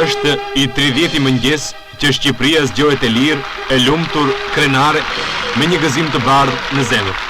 Është i 30 mëngjes që Shqipëria zgjohet e lirë, e lumtur, krenare, me një gëzim të bardhë në zemër.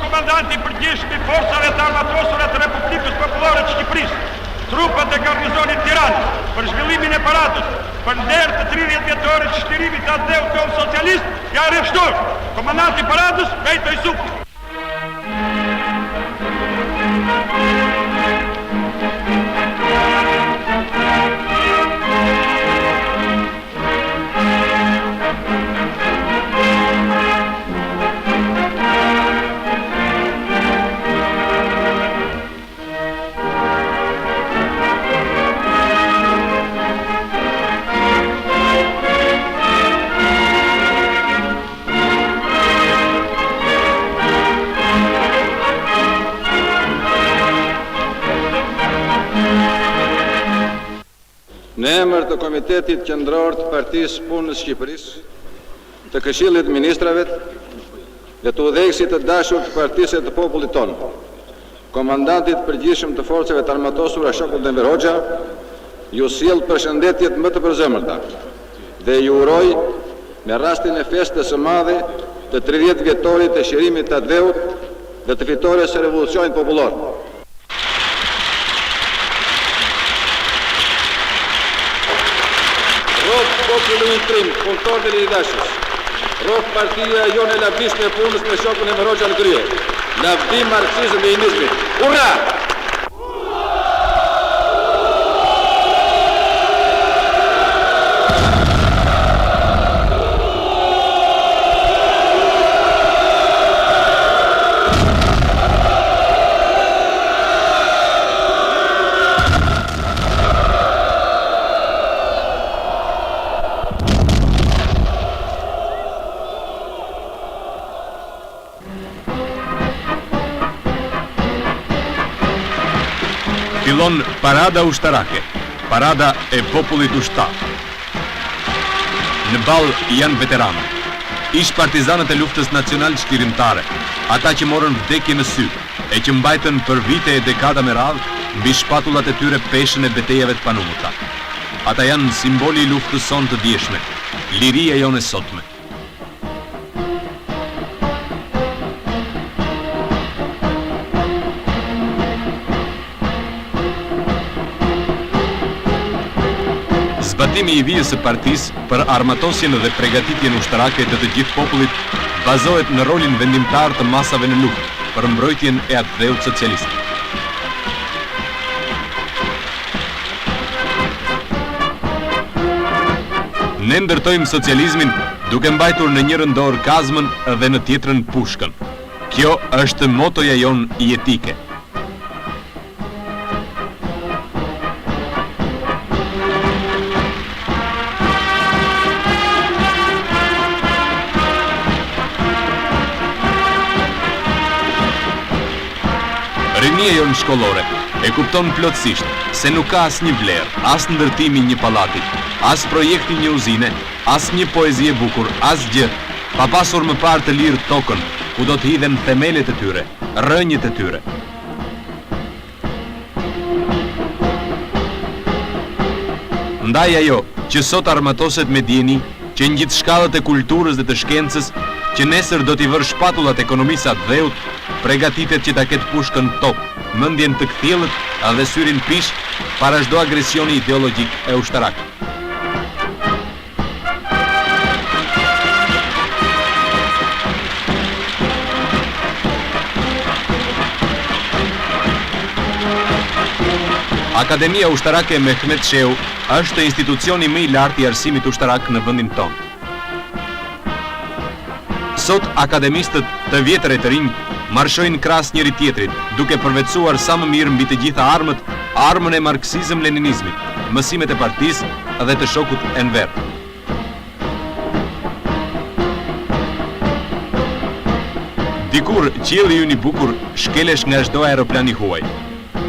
Komandanti përgjithshëm i forcave të armatosura të Republikës Popullore të Shqipërisë, trupat e garnizonit Tiranës, për zhvillimin e paratës, për nder të 30 vjetorit të shtrimit të atëdheut tonë socialist, ja arrestor. Komandanti paratës, Bejto Isufi. Në emër të Komitetit Qendror të Partisë Punës Shqipërisë, të Këshillit Ministrave dhe të udhëheqësit të dashur të Partisë të Popullit tonë, Komandantit përgjithshëm të forcave të armatosura Shokut Enver Hoxha, ju sjell përshëndetjet më të përzemërta dhe ju uroj në rastin e festës së madhe të 30 vjetorit të shërimit të atëdheut dhe të fitores së revolucionit popullor. Popullu i trim, punëtor dhe lidashës, rrok partia jone lavdisht me punës me Shokun Enver Hoxha në krye, lavdim marksizëm dhe inizmit. Ura! Fillon parada ushtarake, parada e popullit ushtar. Në ball janë veteranë, ish partizanët e luftës nacional çlirimtare, ata që morën vdekje në sy, e që mbajtën për vite e dekada me radhë mbi shpatullat e tyre peshën e betejave të panumëta. Ata janë simboli i luftës sonë të dieshme, liria jone sotme. Zbatimi i vijës së partisë për armatosjen dhe përgatitjen ushtarake të të gjithë popullit bazohet në rolin vendimtar të masave në luftë për mbrojtjen e atëdheut socialist. Ne ndërtojmë socializmin duke mbajtur në njërën dorë kazmën dhe në tjetrën pushkën. Kjo është motoja jon jetike. Rinia jonë shkollore e kupton plotësisht se nuk ka as një vlerë, as ndërtimi një pallati, as projekti një uzine, as një poezi e bukur, as gjë, pa pasur më parë të lirë tokën, ku do të hidhen themelet e tyre, rrënjët e tyre. Ndaj ajo që sot armatoset me dieni, që ngjit shkallët e kulturës dhe të shkencës, që nesër do t'i vërë shpatullat ekonomisë atëdheut, pregatitet që ta ketë pushkën top, mendjen të kthjellët dhe syrin pish para çdo agresioni ideologjik e ushtarak. Akademia Ushtarake Mehmet Sheu është institucioni më i lartë i arsimit ushtarak në vendin tonë. Sot akademistët të vjetër e të rinj marshojnë krahas njëri tjetrit, duke përvetësuar sa më mirë mbi të gjitha armën e marksizëm-leninizmit, mësimet e partisë dhe të shokut Enver. Dikur qielli ynë i bukur shkelesh nga çdo aeroplan i huaj.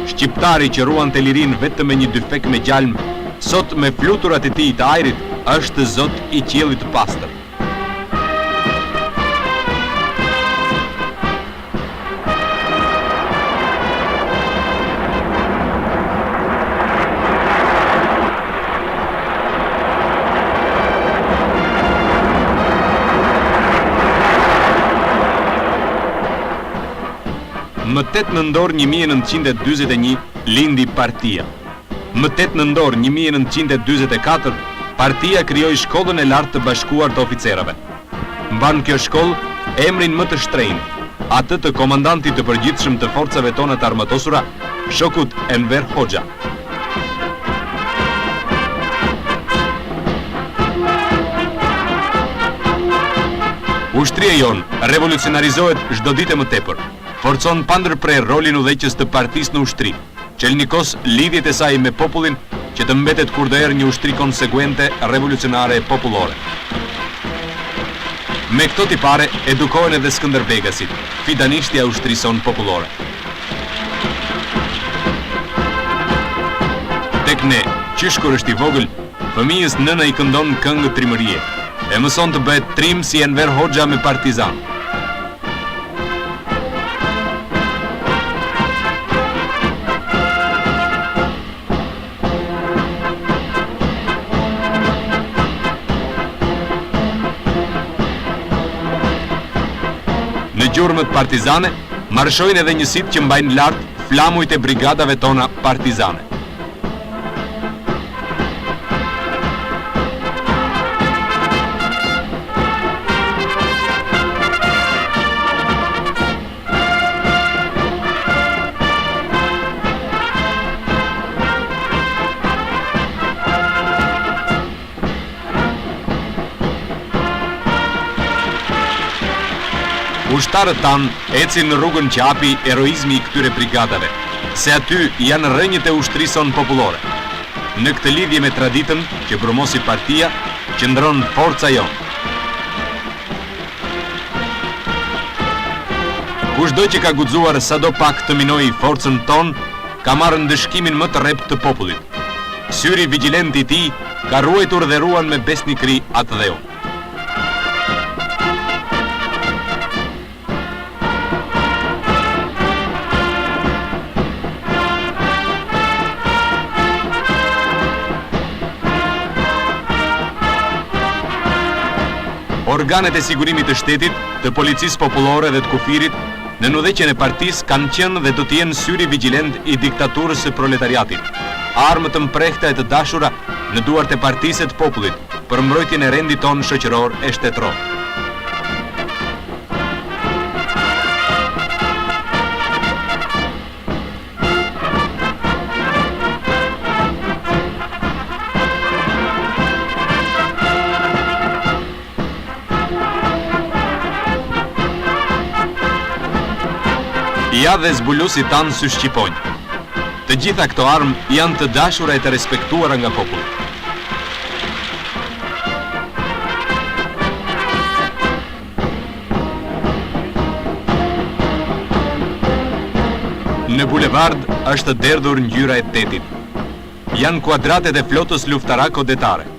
Shqiptari që ruante lirinë vetëm me një dyfek me gjalm, sot me fluturat e tij të ajrit është zot i qiellit të pastër. Më 8 nëntor 1941 lindi Partia. Më 8 nëntor 1944 Partia krijoi Shkollën e Lartë të Bashkuar të Oficerave. Mban kjo shkollë emrin më të shtrenjtë, atë të komandantit të përgjithshëm të forcave tona të armatosura, shokut Enver Hoxha. Ushtria jonë revolucionarizohet çdo ditë më tepër. Forcon pandërprer rolin udhëheqës të partisë në ushtri, çelnikos lidhjet e saj me popullin që të mbetet kur do erë një ushtri konsekuente, revolucionare e popullore. Me këto tipare edukohen edhe Skënderbegasit, fidanishtja ushtrisë popullore. Tek ne, qysh kur është i vogël, fëmijës nëna i këndon këngë trimërie, e mëson të bëhet trim si Enver Hoxha me partizan. Në gjurmët partizane, marshojnë edhe njësit që mbajnë lartë flamujt e brigadave tona partizane. Ushtarët tanë ecin në rrugën që hapi eroizmi i këtyre brigadave, se aty janë rrënjët e ushtrisë popullore. Në këtë lidhje me traditën që brumosi Partia, qëndron forca jonë. Kushdo që ka guxuar sado pak të minojë forcën tonë, ka marrë ndëshkimin më të rrept të popullit. Syri vigjilent i tij ka ruajtur dhe ruan me besnikëri atë dheu. Organet e sigurimit të shtetit, të policisë popullore dhe të kufirit, në udhëheqjen e partisë kanë qenë dhe do të jenë syri vigjilent i diktaturës së proletariatit. Armë të mprehta e të dashura në duart e partisë të popullit për mbrojtjen e rendit tonë shoqëror e shtetëror. Ja dhe zbulusi tanë sy shqipojnë. Të gjitha këto armë janë të dashura e të respektuara nga populli. Në bulevard është derdhur ngjyra e tetit. Janë kuadratet e flotës luftarako-detare.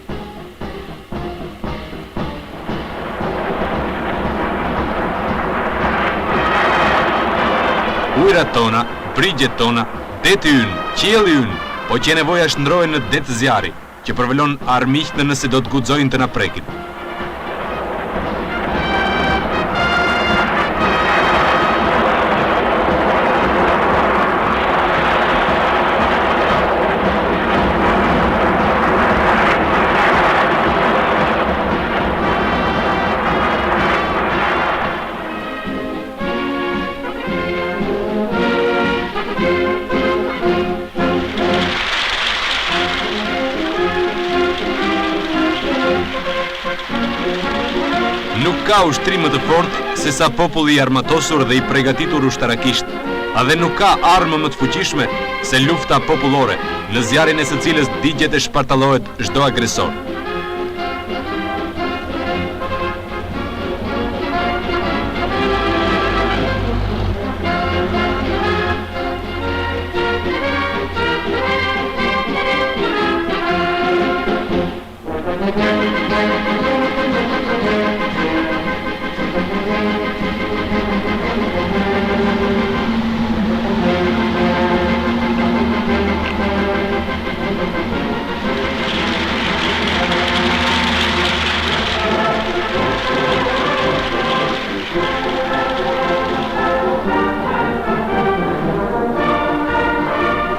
Ujrat tona, brigjet tona, deti ynë, qielli ynë, po që nevoja shndrohen në det zjarri, që përvelon armiqtë nëse do të guxojnë të na prekin. Nuk ka ushtrim më të fortë se sa populli i armatosur dhe i përgatitur ushtarakisht, a dhe nuk ka armë më të fuqishme se lufta popullore, në zjarrin e së cilës digjet e shpartallohet çdo agresor.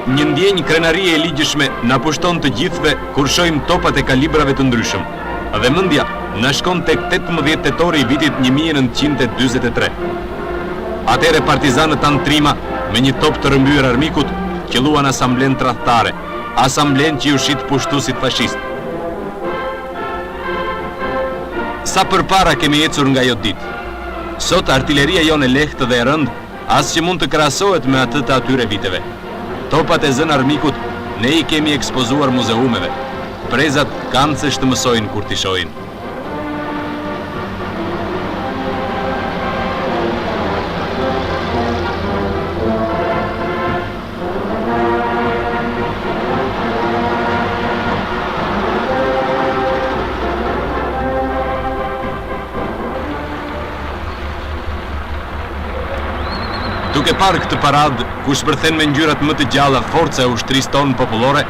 Një ndjenjë krenarie e ligjshme na pushton të gjithëve kur shohim topat e kalibrave të ndryshëm. Dhe mendja na shkon tek 18 tetori i vitit 1943. Atëre partizanët tanë trima me një top të rëmbyer armikut qelluan asamblen tradhtare, asamblen që i ushit pushtuesit fashist. Sa përpara kemi ecur nga ajo ditë. Sot artilleria jonë e lehtë dhe e rëndë as që mund të krahasohet me atë të atyre viteve. Topat e zënë armikut ne i kemi ekspozuar muzeumeve. Prezat kanë se të mësojnë kur t'i shohin. Duke parë këtë paradë, ku shpërthen me ngjyrat më të gjalla forca e ushtrisë tonë popullore,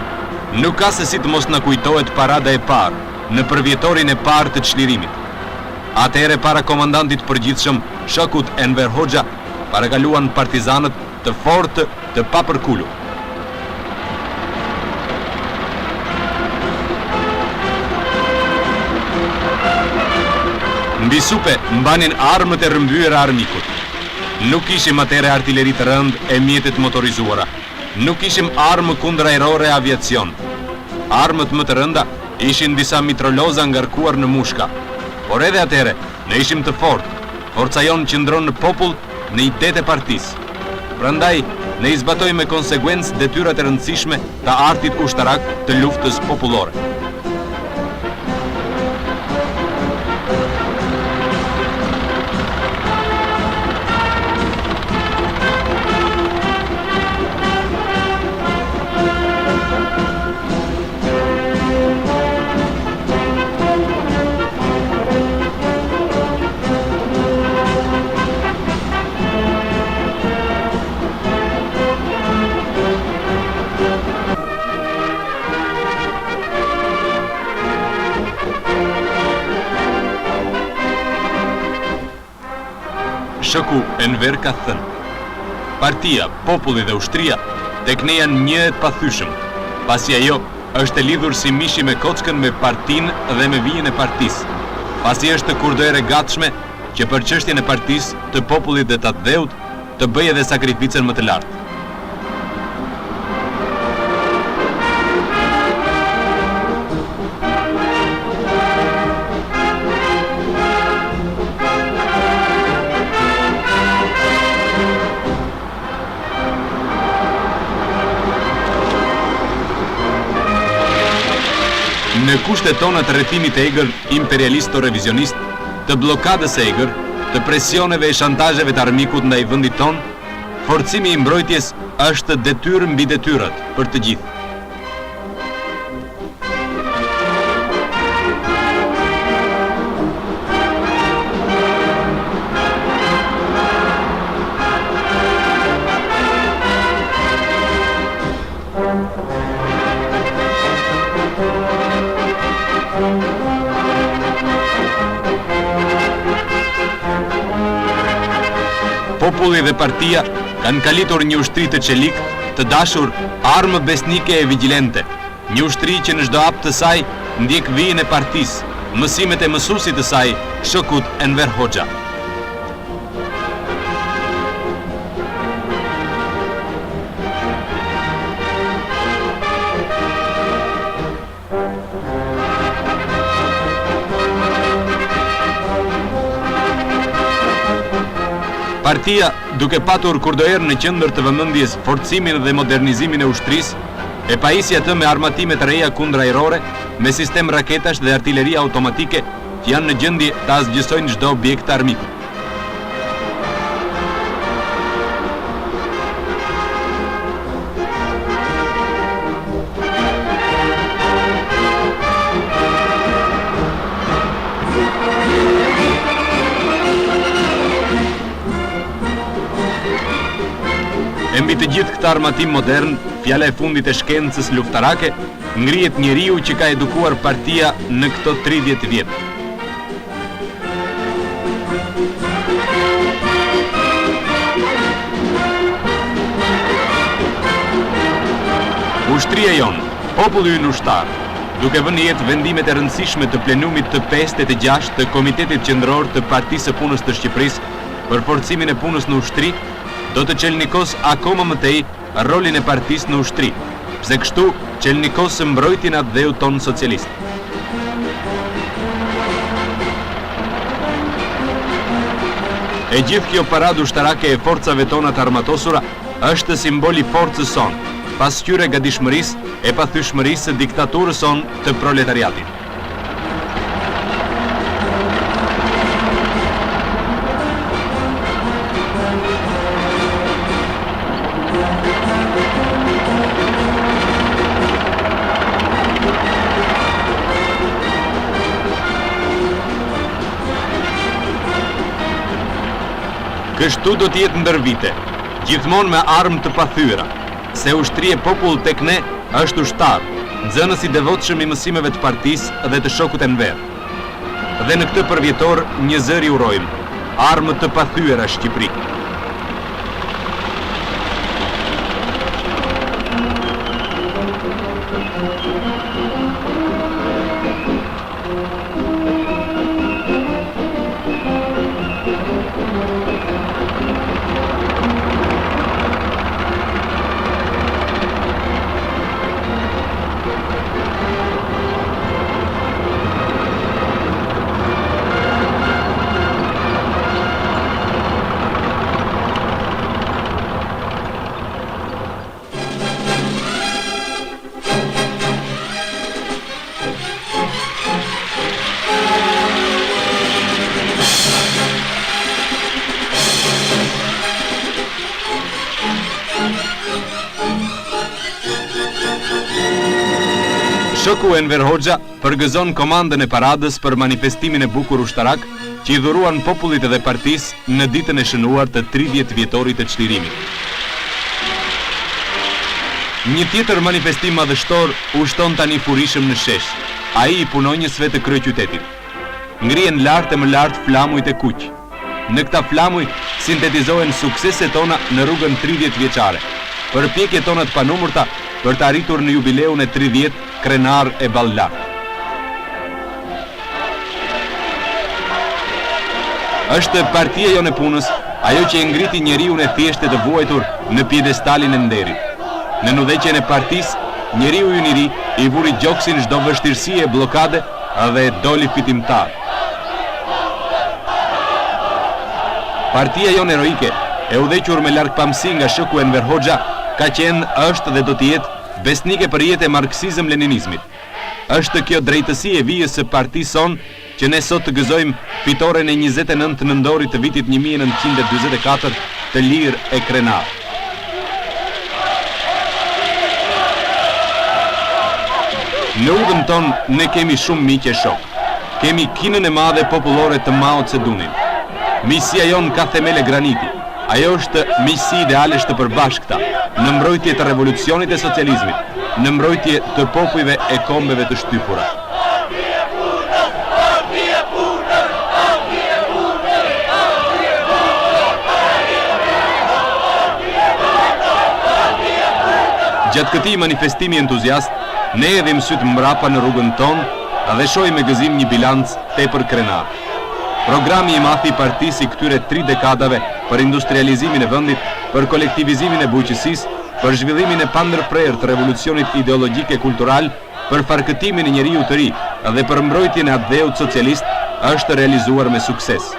nuk ka se si të mos na kujtohet parada e parë, në përvjetorin e parë të çlirimit. Atëherë para komandantit përgjithshëm, Shokut Enver Hoxha, parakaluan partizanët të fortë të papërkulur. Mbi supe mbanin armët e rrëmbyera armikut. Nuk kishim atëre artilleri të rëndë e mjetet motorizuara. Nuk kishim armë kundër ajrore e aviacion. Armët më të rënda ishin disa mitroloza ngarkuar në mushka. Por edhe atëre, ne ishim të fortë. Forca jonë qëndron në popull, në idetë e partisë. Prandaj, ne i zbatoj me konsekuencë detyrat e rëndësishme të artit ushtarak të luftës popullore. Shoku Enver ka thënë: partia, populli dhe ushtria tek ne janë një e pathyeshëm, pasi ajo është e lidhur si mishi me kockën me partinë dhe me vijën e partisë, pasi është kurdo e regatshme që për çështjen e partisë, të popullit dhe të atë dheut të bëjë edhe sakrificën më të lartë. Në kushtet tona të rrethimit e egër imperialist o revizionist, të blokadës e egër, të presioneve e shantazheve të armikut ndaj vendit ton, forcimi i mbrojtjes është detyrë mbi detyrat për të gjithë. Populli dhe partia kanë kalitur një ushtri të çelik, të dashur, armë besnike e vigjilente, një ushtri që në çdo hap të saj ndjek vijën e partisë, mësimet e mësuesit të saj, Shokut Enver Hoxha. Partia, duke patur kurdoherë në qendër të vëmendjes forcimin dhe modernizimin e ushtrisë, e pajisja të me armatime të reja kundërajrore, me sistem raketash dhe artilleria automatike që janë në gjendje të asgjësojnë çdo objekt armik. E mbi të gjithë këtë armatim modern, fjala e fundit e shkencës luftarake, ngrihet njeriu që ka edukuar partia në këto 30 vjet. Ushtria jon, populli ynë ushtar, duke vënë jetë vendimet e rëndësishme të plenumit të 5 e të 6 të Komitetit Qendror të Partisë së Punës të Shqipërisë për forcimin e punës në ushtri, do të qelnikos akoma më tej rolin e partisë në ushtri, pse kështu qelnikos së mbrojtjen atë dheu ton socialist. E gjithë kjo paradë ushtarake e forcave tona të armatosura është simboli forcës son, pasqyre gatishmërisë e pathyeshmërisë së diktaturës son të proletariatit. Kështu do t'jetë ndër vite, gjithmonë me armë të pathyera, se ushtri e popull tek ne është ushtar, nxënës i devotshëm i mësimeve të partisë dhe të shokut e nverë. Dhe në këtë përvjetor një zëri urojmë, armë të pathyera Shqipëri. Shoku Enver Hoxha përgëzon komandën e paradës për manifestimin e bukur ushtarak që i dhuruan popullit dhe partisë në ditën e shënuar të 30 vjetorit të çlirimit. Një tjetër manifestim madhështor u shton tani furishëm në shesh, ai i punonjësve të kryeqytetit. Ngrihen lart e më lart flamujt e kuq. Në këta flamuj sintetizohen sukseset tona në rrugën 30 vjeçare, përpjekjet tona të panumërta për të arritur në jubileun e 30 krenar e ballar. Është partia jonë e punës, ajo që e ngriti njeriun e thjeshtë të vuajtur në piedestalin e nderit. Në udhëheqjen e partisë, njeriu i ri i vuri gjoksin çdo vështirësi e bllokade dhe doli fitimtar. Partia jonë heroike, e udhëhequr me largpamësi nga shoku Enver Hoxha, ka qenë, është dhe do të jetë besnike për jetë e marksizëm-leninizmit. Është kjo drejtësi e vijës së partisë son që ne sot të gëzojmë fitoren e 29 nëndorit të vitit 1944 të lirë e krenar. Në udhën ton ne kemi shumë miq e shok. Kemi kinën e madhe popullore të Mao Tse-dunin. Miqësia jon ka themele graniti. Ajo është miqësi idealesh të përbashkëta, në mbrojtje të revolucionit e socializmit, në mbrojtje të popujve e kombeve të shtypura. Gjatë këtij manifestimi entuziast, ne edhim syt mbrapa në rrugën tonë dhe shohim me gëzim një bilanc tepër krenar. Programi i madh i partisë i këtyre 3 dekadave për industrializimin e vendit, për kolektivizimin e bujqësisë, për zhvillimin e pandërprerë të revolucionit ideologjik e kultural, për farkëtimin e njeriu të ri dhe për mbrojtjen e atdheut socialist, është realizuar me sukses.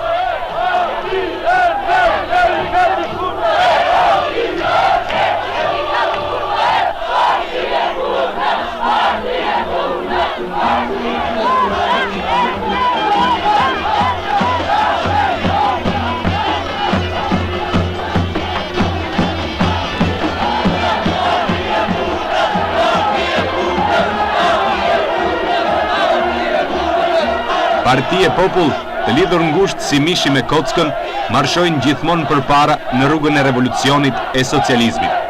Parti e Popull, të lidhur ngushtë si mishi me kockën, marshojnë gjithmonë përpara në rrugën e revolucionit e socializmit.